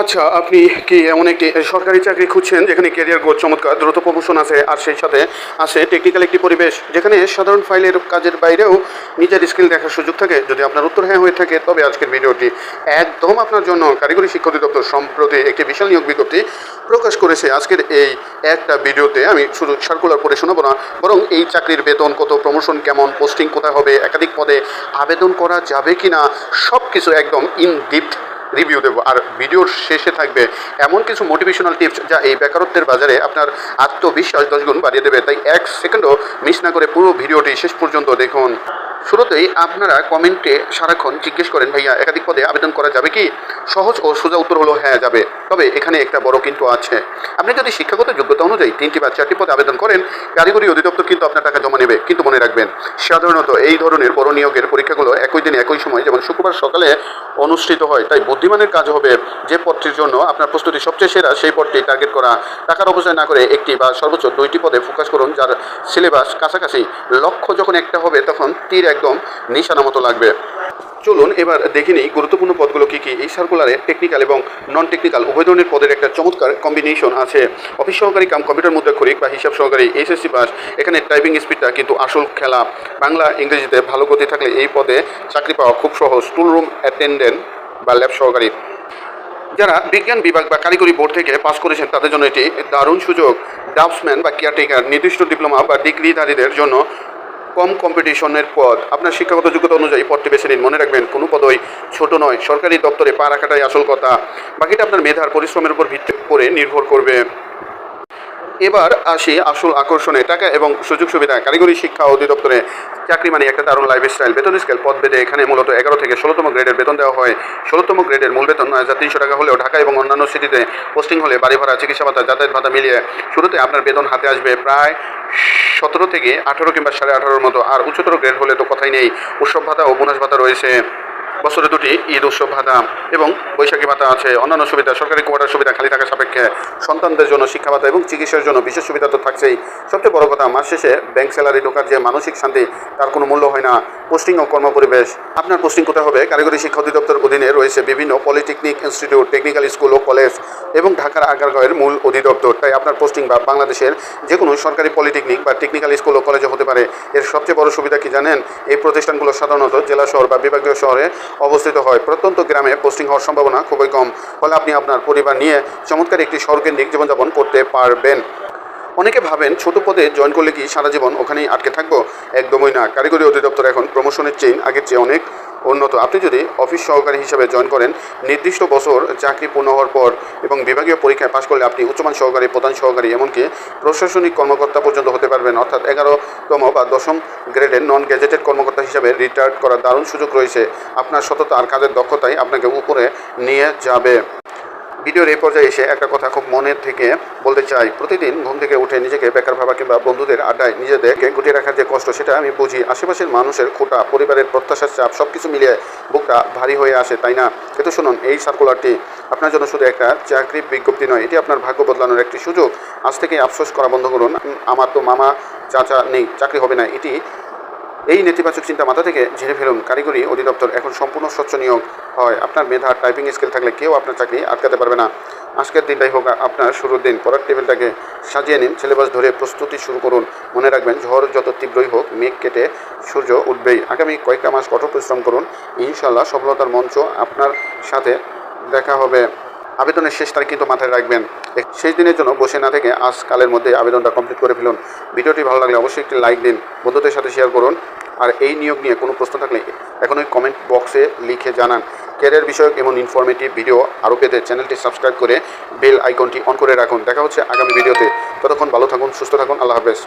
আচ্ছা, আপনি কি এমন একটি সরকারি চাকরি খুঁজছেন যেখানে ক্যারিয়ার গ্রোথ চমৎকার, দ্রুত প্রমোশন আছে আর সেই সাথে আছে টেকনিক্যাল একটি পরিবেশ যেখানে সাধারণ ফাইলের কাজের বাইরেও নিজের স্কিল দেখার সুযোগ থাকে? যদি আপনার উত্তর হ্যাঁ হয়ে থাকে তবে আজকের ভিডিওটি একদম আপনার জন্য। কারিগরি শিক্ষা অধিদপ্তর সম্প্রতি একটি বিশাল নিয়োগ বিজ্ঞপ্তি প্রকাশ করেছে। আজকের এই একটা ভিডিওতে আমি শুধু সার্কুলার পড়ে শোনাবো না, বরং এই চাকরির বেতন কত, প্রমোশন কেমন, পোস্টিং কোথায় হবে, একাধিক পদে আবেদন করা যাবে কিনা, সব কিছু একদম ইন ডিপথ রিভিউ দেবো। আর ভিডিওর শেষে থাকবে এমন কিছু মোটিভেশনাল টিপস যা এই বেকারত্বের বাজারে আপনার আত্মবিশ্বাস 10 গুণ বাড়িয়ে দেবে। তাই এক সেকেন্ডও মিস না করে পুরো ভিডিওটি শেষ পর্যন্ত দেখুন। শুরুতেই আপনারা কমেন্টে সারাক্ষণ জিজ্ঞেস করেন, ভাইয়া একাধিক পদে আবেদন করা যাবে কি? সহজ ও সোজা উত্তর হলো হ্যাঁ যাবে, তবে এখানে একটা বড় কিন্তু আছে। আপনি যদি শিক্ষাগত যোগ্যতা অনুযায়ী 3টি বা 4টি পদে আবেদন করেন, কারিগরি অধিদপ্তর কিন্তু আপনার টাকা জমা নেবে। কিন্তু মনে রাখবেন, সাধারণত এই ধরনের বড় নিয়োগের পরীক্ষাগুলো একই দিনে একই সময়, যেমন শুক্রবার সকালে অনুষ্ঠিত হয়। তাই বুদ্ধিমানের কাজ হবে যে পদটির জন্য আপনার প্রস্তুতি সবচেয়ে সেরা সেই পদটি টার্গেট করা। টাকার অপচয় না করে একটি বা সর্বোচ্চ 2টি পদে ফোকাস করুন যার সিলেবাস কাছাকাছি। লক্ষ্য যখন একটা হবে তখন তীর একদম নিশানা মতো লাগবে। চলুন এবার দেখে নিই গুরুত্বপূর্ণ পদগুলো কী কী। এই সার্কুলারে টেকনিক্যাল এবং নন টেকনিক্যাল উভয় ধরনের পদের একটা চমৎকার কম্বিনেশন আছে। অফিস সহকারী কাম কম্পিউটার মুদ্রাক্ষরিক বা হিসাব সহকারী, এসএসসি পাস। এখানে টাইপিং স্পিডটা কিন্তু আসল খেলা। বাংলা ইংরেজিতে ভালো গতি থাকলে এই পদে চাকরি পাওয়া খুব সহজ। টুল রুম অ্যাটেন্ডেন্ট বা ল্যাব সহকারী। যারা বিজ্ঞান বিভাগ বা কারিগরি বোর্ড থেকে পাস করেছেন তাদের জন্য এটি দারুণ সুযোগ। ড্রাফটসম্যান বা কেয়ারটেকার, নির্দিষ্ট ডিপ্লোমা বা ডিগ্রিধারীদের জন্য কম কম্পিটিশনের পদ। আপনার শিক্ষাগত যোগ্যতা অনুযায়ী পদটি বেছে নিন। মনে রাখবেন, কোনো পদই ছোট নয়। সরকারি দপ্তরে পা রাখাটাই আসল কথা, বাকিটা আপনার মেধার পরিশ্রমের উপর ভিত্তি করে নির্ভর করবে। এবার আসি আসল আকর্ষণে, টাকা এবং সুযোগ সুবিধা। কারিগরি শিক্ষা অধিদপ্তরে চাকরি মানে একটা দারুণ লাইফস্টাইল। বেতন স্কেল পদ বেঁধে এখানে মূলত 11 থেকে 16তম গ্রেডের বেতন দেওয়া হয়। 16তম গ্রেডের মূল বেতন 9,300 টাকা হলেও ঢাকা এবং অন্যান্য সিটিতে পোস্টিং হলে বাড়ি ভাড়া, চিকিৎসা ভাতা, যাতায়াত ভাতা মিলিয়ে শুরুতে আপনার বেতন হাতে আসবে প্রায় 17 থেকে 18 কিংবা 18.5 মতো। আর উচ্চতর গ্রেড হলে তো কথাই নেই। উৎসব ভাতা ও বোনাস ভাতা রয়েছে। বছরে 2টি ঈদ উৎসব ভাতা এবং বৈশাখী ভাতা আছে। অন্যান্য সুবিধা, সরকারি কোয়ার্টার সুবিধা খালি থাকা সাপেক্ষে, সন্তানদের জন্য শিক্ষা ভাতা এবং চিকিৎসার জন্য বিশেষ সুবিধা তো থাকছেই। সবচেয়ে বড় কথা, মাস শেষে ব্যাংক স্যালারি ঢোকার যে মানসিক শান্তি, তার কোনো মূল্য হয় না। পোস্টিং ও কর্মপরিবেশ। আপনার পোস্টিং কোথায় হবে? কারিগরি শিক্ষা অধিদপ্তর অধীনে রয়েছে বিভিন্ন পলিটেকনিক ইনস্টিটিউট, টেকনিক্যাল স্কুল ও কলেজ এবং ঢাকার আগারগাঁওয়ের মূল অধিদপ্তর। তাই আপনার পোস্টিং বা বাংলাদেশের যে কোনো সরকারি পলিটেকনিক বা টেকনিক্যাল স্কুল ও কলেজে হতে পারে। এর সবচেয়ে বড় সুবিধা কি জানেন? এই প্রতিষ্ঠানগুলো সাধারণত জেলা শহর বা বিভাগীয় শহরে অবস্থিত হয়। প্রত্যন্ত গ্রামে পোস্টিং হওয়ার সম্ভাবনা খুবই কম। ফলে আপনি আপনার পরিবার নিয়ে চমৎকার একটি শহরকেন্দ্রিক জীবনযাপন করতে পারবেন। অনেকে ভাবেন ছোট পদে জয়েন করলে কি সারা জীবন ওখানেই আটকে থাকবো? একদমই না। কারিগরি অধিদপ্তর এখন প্রমোশনের চেইন আগের চেয়ে অনেক উন্নত। আপনি যদি অফিস সহকারী হিসেবে জয়েন করেন, নির্দিষ্ট বছর চাকরি পূর্ণ হওয়ার পর এবং বিভাগীয় পরীক্ষায় পাশ করলে আপনি উচ্চমান সহকারী, প্রধান সহকারী, এমনকি প্রশাসনিক কর্মকর্তা পর্যন্ত হতে পারবেন। অর্থাৎ 11তম বা 10ম গ্রেডের নন গ্যাজেটেড কর্মকর্তা হিসাবে রিটায়ার্ড করার দারুণ সুযোগ রয়েছে। আপনার সততা আর কাজের দক্ষতাই আপনাকে উপরে নিয়ে যাবে। ভিডিওর এই পর্যায়ে এসে একটা কথা খুব মনের থেকে বলতে চাই। প্রতিদিন ঘুম থেকে উঠে নিজেকে বেকার ভাবা কিংবা বন্ধুদের আড্ডায় নিজেদেরকে গুটিয়ে রাখার যে কষ্ট, সেটা আমি বুঝি। আশেপাশের মানুষের খোটা, পরিবারের প্রত্যাশার চাপ, সব কিছু মিলিয়ে বুকটা ভারী হয়ে আসে, তাই না? কিন্তু শুনুন, এই সার্কুলারটি আপনার জন্য শুধু একটা চাকরি বিজ্ঞপ্তি নয়, এটি আপনার ভাগ্য বদলানোর একটি সুযোগ। আজ থেকে আফসোস করা বন্ধ করুন, আমার তো মামা চাচা নেই, চাকরি হবে না। এই নেতিবাচক চিন্তা মাথা থেকে ঝেড়ে ফেলুন। কারিগরি অধিদপ্তর এখন সম্পূর্ণ স্বচ্ছ নিয়োগ হয়। আপনার মেধা, টাইপিং স্কিল থাকলে কেউ আপনার চাকরি আটকাতে পারবে না। আজকের দিনটাই হোক আপনার শুরুর দিন। পড়ার টেবিলটাকে সাজিয়ে নিন, সিলেবাস ধরে প্রস্তুতি শুরু করুন। মনে রাখবেন, ঝড় যত তীব্রই হোক, মেঘ কেটে সূর্য উঠবেই। আগামী কয়েকটা মাস কঠোর পরিশ্রম করুন, ইনশাল্লাহ সফলতার মঞ্চ আপনার সাথে দেখা হবে। আবেদনের শেষ তারিখ কিন্তু মাথায় রাখবেন। শেষ দিনের জন্য বসে না থেকে আজ কালের মধ্যে আবেদনটা কমপ্লিট করে ফেলুন। ভিডিওটি ভালো লাগলে অবশ্যই একটি লাইক দিন, বন্ধুদের সাথে শেয়ার করুন। আর এই নিয়োগ নিয়ে কোনো প্রশ্ন থাকলে এখনই কমেন্ট বক্সে লিখে জানান। ক্যারিয়ার বিষয়ক এমন ইনফরমেটিভ ভিডিও আরও পেতে চ্যানেলটি সাবস্ক্রাইব করে বেল আইকনটি অন করে রাখুন। দেখা হচ্ছে আগামী ভিডিওতে। ততক্ষণ ভালো থাকুন, সুস্থ থাকুন। আল্লাহ হাফেজ।